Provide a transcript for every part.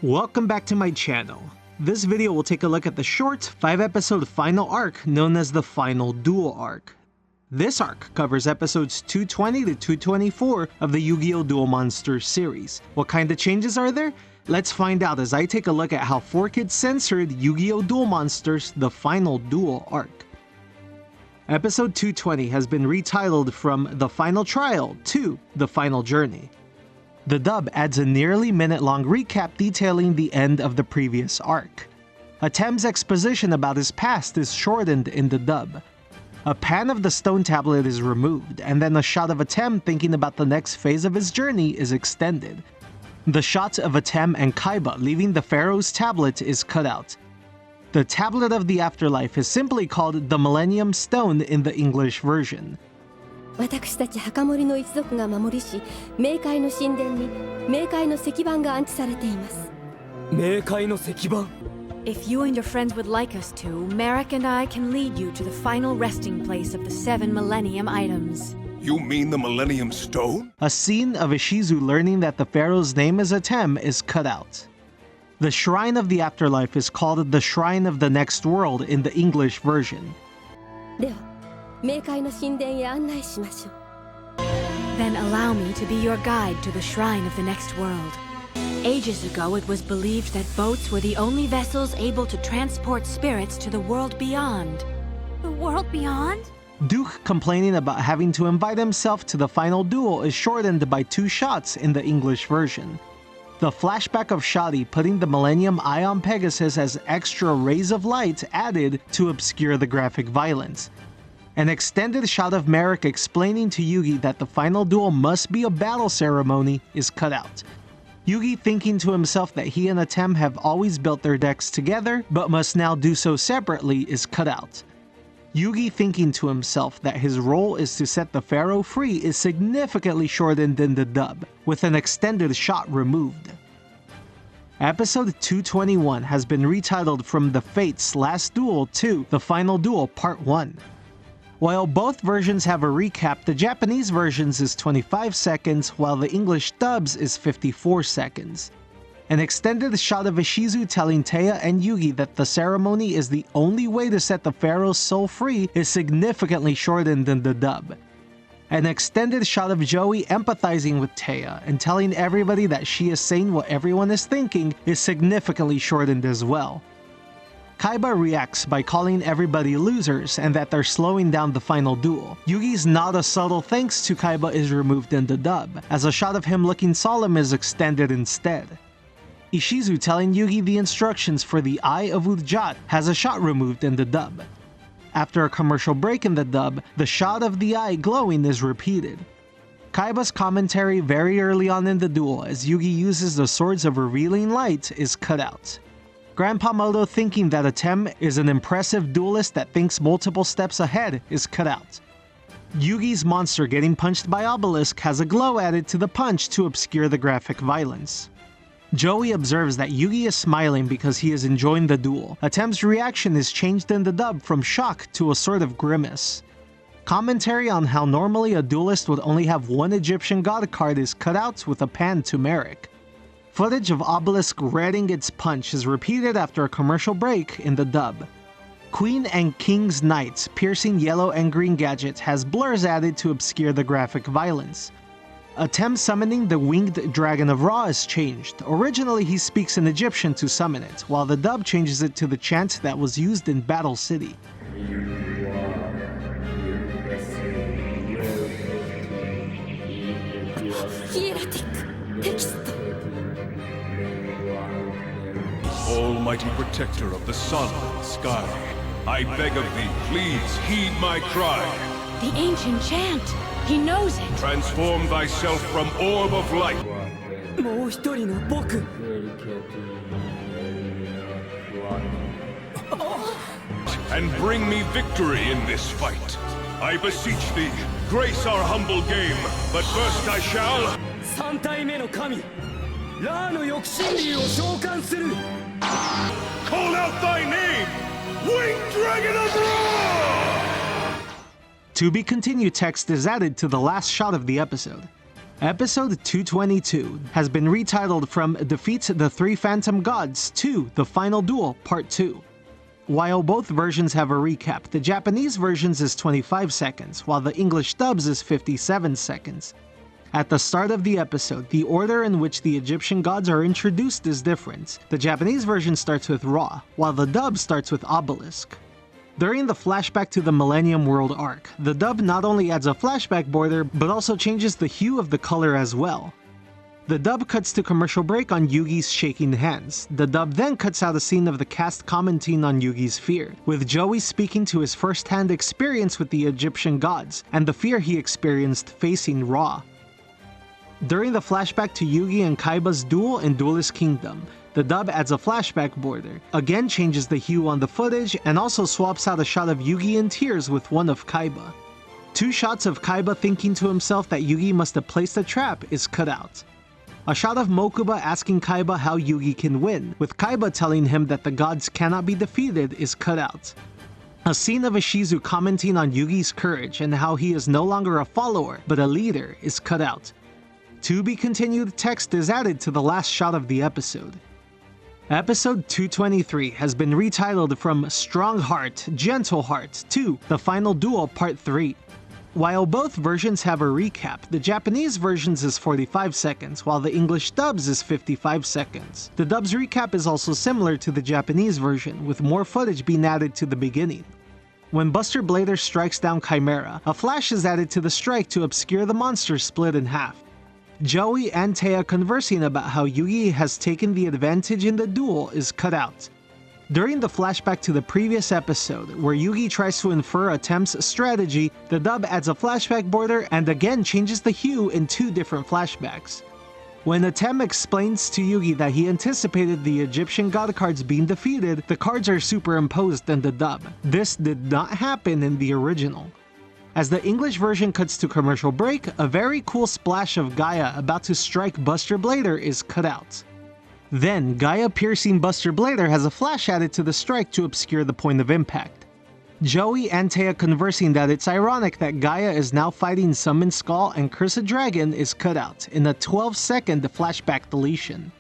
Welcome back to my channel. This video will take a look at the short 5-episode final arc known as the Final Duel Arc. This arc covers episodes 220 to 224 of the Yu-Gi-Oh! Duel Monsters series. What kind of changes are there? Let's find out as I take a look at how 4KIDS Censored Yu-Gi-Oh! Duel Monsters the Final Duel Arc. Episode 220 has been retitled from The Final Trial to The Final Journey. The dub adds a nearly minute-long recap detailing the end of the previous arc. Atem's exposition about his past is shortened in the dub. A pan of the stone tablet is removed, and then a shot of Atem thinking about the next phase of his journey is extended. The shot of Atem and Kaiba leaving the Pharaoh's tablet is cut out. The Tablet of the Afterlife is simply called the Millennium Stone in the English version. 私たち墓守の一族が守りし、冥界の神殿に冥界の石板が安置されています。冥界の石板? If you and your friends would like us to, Merrick and I can lead you to the final resting place of the 7 Millennium items. You mean the Millennium Stone? A scene of Ishizu learning that the Pharaoh's name is Atem is cut out. The Shrine of the Afterlife is called the Shrine of the Next World in the English version. では、冥界の神殿へ案内しましょう。 Then allow me to be your guide to the Shrine of the Next World. Ages ago, it was believed that boats were the only vessels able to transport spirits to the world beyond. The world beyond? Duke complaining about having to invite himself to the final duel is shortened by 2 shots in the English version. The flashback of Shadi putting the Millennium Eye on Pegasus as extra rays of light added to obscure the graphic violence. An extended shot of Merrick explaining to Yugi that the final duel must be a battle ceremony is cut out. Yugi thinking to himself that he and Atem have always built their decks together, but must now do so separately is cut out. Yugi thinking to himself that his role is to set the Pharaoh free is significantly shortened in the dub, with an extended shot removed. Episode 221 has been retitled from The Fates Last Duel to The Final Duel Part 1. While both versions have a recap, the Japanese versions is 25 seconds, while the English dubs is 54 seconds. An extended shot of Ishizu telling Taya and Yugi that the ceremony is the only way to set the Pharaoh's soul free is significantly shortened in the dub. An extended shot of Joey empathizing with Taya and telling everybody that she is saying what everyone is thinking is significantly shortened as well. Kaiba reacts by calling everybody losers and that they're slowing down the final duel. Yugi's not a subtle thanks to Kaiba is removed in the dub, as a shot of him looking solemn is extended instead. Ishizu telling Yugi the instructions for the Eye of Udjat has a shot removed in the dub. After a commercial break in the dub, the shot of the eye glowing is repeated. Kaiba's commentary very early on in the duel as Yugi uses the Swords of Revealing Light is cut out. Grandpa Moto thinking that Atem is an impressive duelist that thinks multiple steps ahead is cut out. Yugi's monster getting punched by Obelisk has a glow added to the punch to obscure the graphic violence. Joey observes that Yugi is smiling because he is enjoying the duel. Atem's reaction is changed in the dub from shock to a sort of grimace. Commentary on how normally a duelist would only have one Egyptian god card is cut out with a pan to Merrick. Footage of Obelisk readying its punch is repeated after a commercial break in the dub. Queen and King's Knights piercing yellow and green gadget has blurs added to obscure the graphic violence. Atem summoning the Winged Dragon of Ra is changed. Originally he speaks in Egyptian to summon it, while the dub changes it to the chant that was used in Battle City. Almighty protector of the sun and sky, I beg of thee, please heed my cry. The ancient chant! He knows it! Transform thyself from orb of light. もう一人の僕. And bring me victory in this fight. I beseech thee, grace our humble game, but first I shall... 3体目の神、ラーの翼神竜を召喚する. Call out thy name, Winged Dragon of Ra! To be continued text is added to the last shot of the episode. Episode 222 has been retitled from Defeat the Three Phantom Gods to The Final Duel Part 2. While both versions have a recap, the Japanese versions is 25 seconds, while the English dubs is 57 seconds. At the start of the episode, the order in which the Egyptian gods are introduced is different. The Japanese version starts with Ra, while the dub starts with Obelisk. During the flashback to the Millennium World arc, the dub not only adds a flashback border, but also changes the hue of the color as well. The dub cuts to commercial break on Yugi's shaking hands. The dub then cuts out a scene of the cast commenting on Yugi's fear, with Joey speaking to his first-hand experience with the Egyptian gods, and the fear he experienced facing Ra. During the flashback to Yugi and Kaiba's duel in Duelist Kingdom, the dub adds a flashback border, again changes the hue on the footage, and also swaps out a shot of Yugi in tears with one of Kaiba. Two shots of Kaiba thinking to himself that Yugi must have placed a trap is cut out. A shot of Mokuba asking Kaiba how Yugi can win, with Kaiba telling him that the gods cannot be defeated, is cut out. A scene of Ishizu commenting on Yugi's courage and how he is no longer a follower, but a leader, is cut out. To be continued text is added to the last shot of the episode. Episode 223 has been retitled from Strong Heart, Gentle Heart to The Final Duel Part 3. While both versions have a recap, the Japanese versions is 45 seconds, while the English dubs is 55 seconds. The dub's recap is also similar to the Japanese version, with more footage being added to the beginning. When Buster Blader strikes down Chimera, a flash is added to the strike to obscure the monster split in half. Joey and Taya conversing about how Yugi has taken the advantage in the duel is cut out. During the flashback to the previous episode, where Yugi tries to infer Atem's strategy, the dub adds a flashback border and again changes the hue in two different flashbacks. When Atem explains to Yugi that he anticipated the Egyptian god cards being defeated, the cards are superimposed in the dub. This did not happen in the original. As the English version cuts to commercial break, a very cool splash of Gaia about to strike Buster Blader is cut out. Then, Gaia piercing Buster Blader has a flash added to the strike to obscure the point of impact. Joey and Taya conversing that it's ironic that Gaia is now fighting Summon Skull and Curse a Dragon is cut out in a 12-second flashback deletion.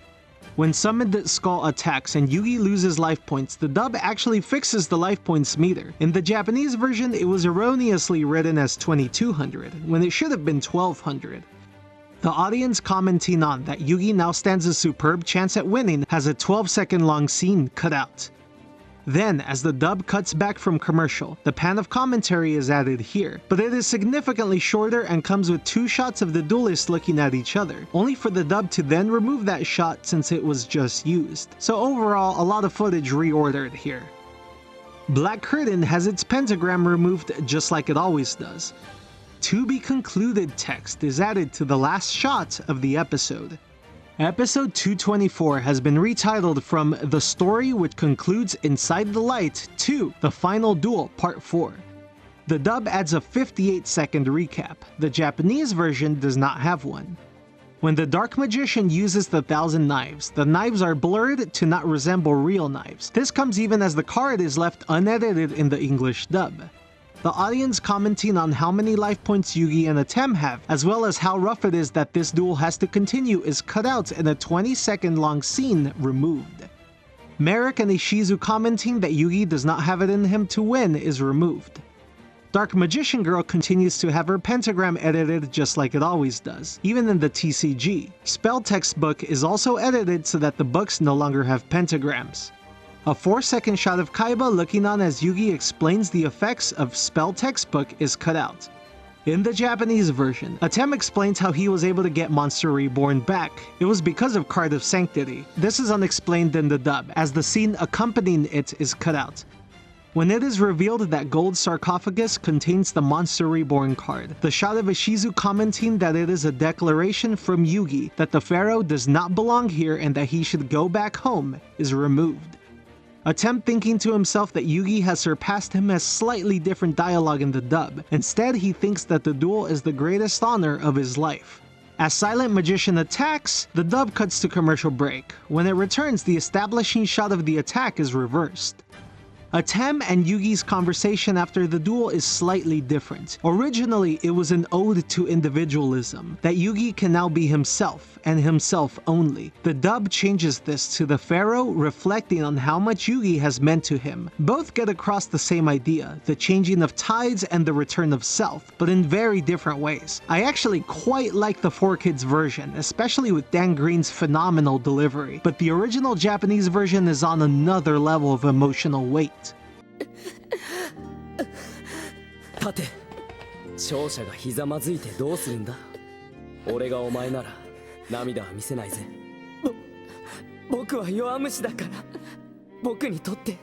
When Summoned Skull attacks and Yugi loses life points, the dub actually fixes the life points meter. In the Japanese version, it was erroneously written as 2200, when it should have been 1200. The audience commenting on that Yugi now stands a superb chance at winning has a 12-second long scene cut out. Then, as the dub cuts back from commercial, the pan of commentary is added here, but it is significantly shorter and comes with two shots of the duelists looking at each other, only for the dub to then remove that shot since it was just used. So overall, a lot of footage reordered here. Black Curtain has its pentagram removed just like it always does. To be concluded text is added to the last shot of the episode. Episode 224 has been retitled from The Story Which Concludes Inside the Light to The Final Duel Part 4. The dub adds a 58-second recap. The Japanese version does not have one. When the Dark Magician uses the 1,000 knives, the knives are blurred to not resemble real knives. This comes even as the card is left unedited in the English dub. The audience commenting on how many life points Yugi and Atem have, as well as how rough it is that this duel has to continue, is cut out and a 20-second long scene removed. Merrick and Ishizu commenting that Yugi does not have it in him to win is removed. Dark Magician Girl continues to have her pentagram edited just like it always does, even in the TCG. Spell Textbook is also edited so that the books no longer have pentagrams. A 4-second shot of Kaiba looking on as Yugi explains the effects of Spell Textbook is cut out. In the Japanese version, Atem explains how he was able to get Monster Reborn back. It was because of Card of Sanctity. This is unexplained in the dub, as the scene accompanying it is cut out. When it is revealed that Gold Sarcophagus contains the Monster Reborn card, the shot of Ishizu commenting that it is a declaration from Yugi that the Pharaoh does not belong here and that he should go back home is removed. Atem thinking to himself that Yugi has surpassed him has slightly different dialogue in the dub. Instead, he thinks that the duel is the greatest honor of his life. As Silent Magician attacks, the dub cuts to commercial break. When it returns, the establishing shot of the attack is reversed. Atem and Yugi's conversation after the duel is slightly different. Originally, it was an ode to individualism, that Yugi can now be himself, and himself only. The dub changes this to the Pharaoh reflecting on how much Yugi has meant to him. Both get across the same idea, the changing of tides and the return of self, but in very different ways. I actually quite like the 4KIDS version, especially with Dan Green's phenomenal delivery, but the original Japanese version is on another level of emotional weight. 立て、勝者がひざまずいてどうするんだ。俺がお前なら涙は見せないぜ。僕は弱虫だから。僕にとって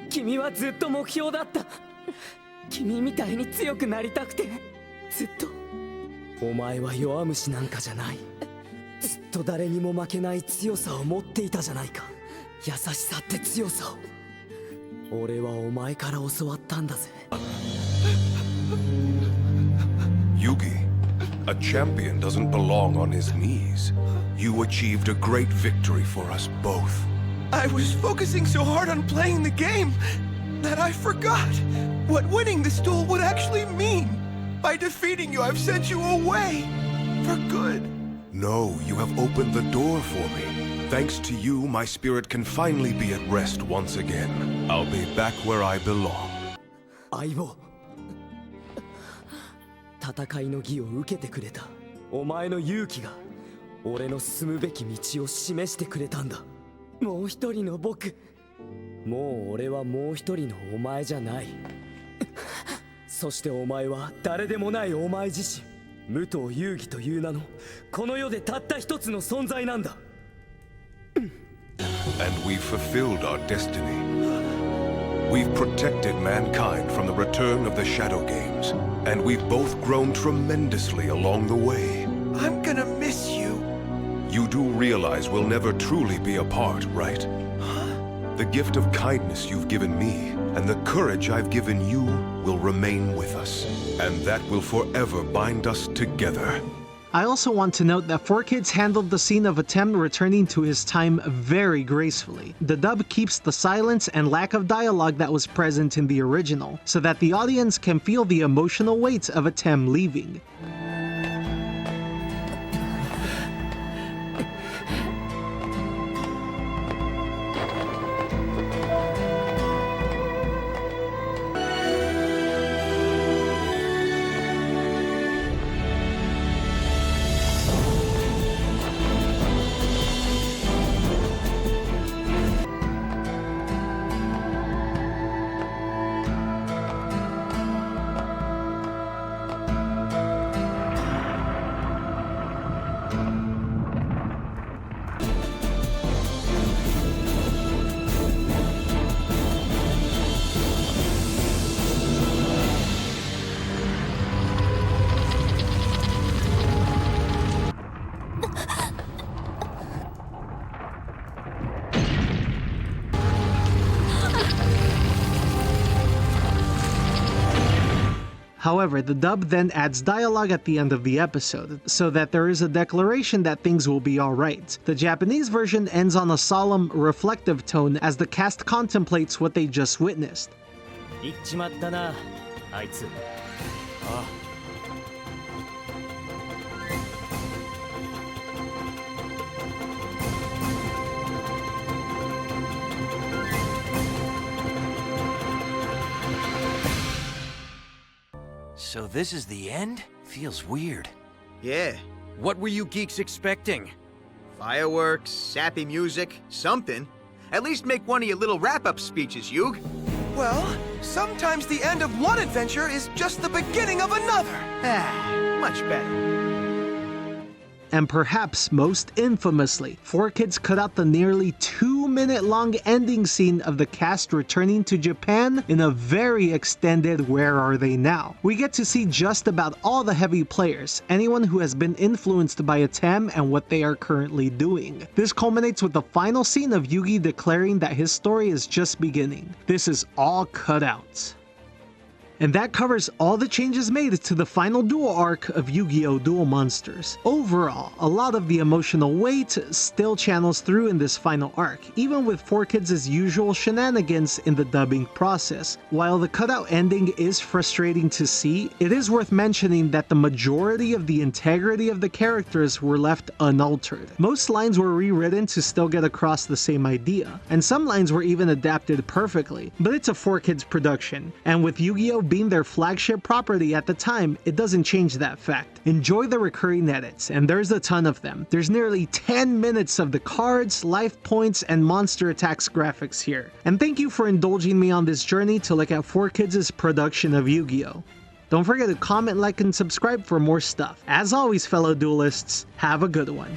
君はずっと目標だった。君みたいに強くなりたくてずっと。お前は弱虫なんかじゃない。ずっと誰にも負けない強さを持っていたじゃないか。優しさって強さを。俺はお前から教わったんだぜ。Yugi, a champion doesn't belong on his knees. You achieved a great victory for us both. I was focusing so hard on playing the game that I forgot what winning this duel would actually mean. By defeating you, I've sent you away for good. No, you have opened the door for me. Thanks to you, my spirit can finally be at rest once again. I'll be back where I belong. 相棒、戦いの義を受けてくれたお前の勇気が俺の進むべき道を示してくれたんだ。もう一人の僕、もう俺はもう一人のお前じゃない。そしてお前は誰でもないお前自身、武藤遊戯という名のこの世でたった一つの存在なんだ。And we've fulfilled our destiny. We've protected mankind from the return of the Shadow Games, and we've both grown tremendously along the way. I'm gonna miss you. You do realize we'll never truly be apart, right? The gift of kindness you've given me, and the courage I've given you, will remain with us, and that will forever bind us together. I also want to note that 4KIDS handled the scene of Atem returning to his time very gracefully. The dub keeps the silence and lack of dialogue that was present in the original, so that the audience can feel the emotional weight of Atem leaving. However, the dub then adds dialogue at the end of the episode, so that there is a declaration that things will be alright. The Japanese version ends on a solemn, reflective tone as the cast contemplates what they just witnessed. 行っちまったな、あいつ。ああ。So this is the end? Feels weird. Yeah. What were you geeks expecting? Fireworks, sappy music, something. At least make one of your little wrap-up speeches, Yug. Well, sometimes the end of one adventure is just the beginning of another. Much better. And perhaps most infamously, 4KIDS cut out the nearly 2-minute-long ending scene of the cast returning to Japan in a very extended Where Are They Now? We get to see just about all the heavy players, anyone who has been influenced by Atem and what they are currently doing. This culminates with the final scene of Yugi declaring that his story is just beginning. This is all cut out. And that covers all the changes made to the Final Duel arc of Yu-Gi-Oh! Duel Monsters. Overall, a lot of the emotional weight still channels through in this final arc, even with 4KIDS' usual shenanigans in the dubbing process. While the cutout ending is frustrating to see, it is worth mentioning that the majority of the integrity of the characters were left unaltered. Most lines were rewritten to still get across the same idea, and some lines were even adapted perfectly, but it's a 4KIDS production, and with Yu-Gi-Oh! Being their flagship property at the time, it doesn't change that fact. Enjoy the recurring edits, and there's a ton of them. There's nearly 10 minutes of the cards, life points, and monster attacks graphics here. And thank you for indulging me on this journey to look at 4KIDS' production of Yu-Gi-Oh! Don't forget to comment, like, and subscribe for more stuff. As always, fellow duelists, have a good one.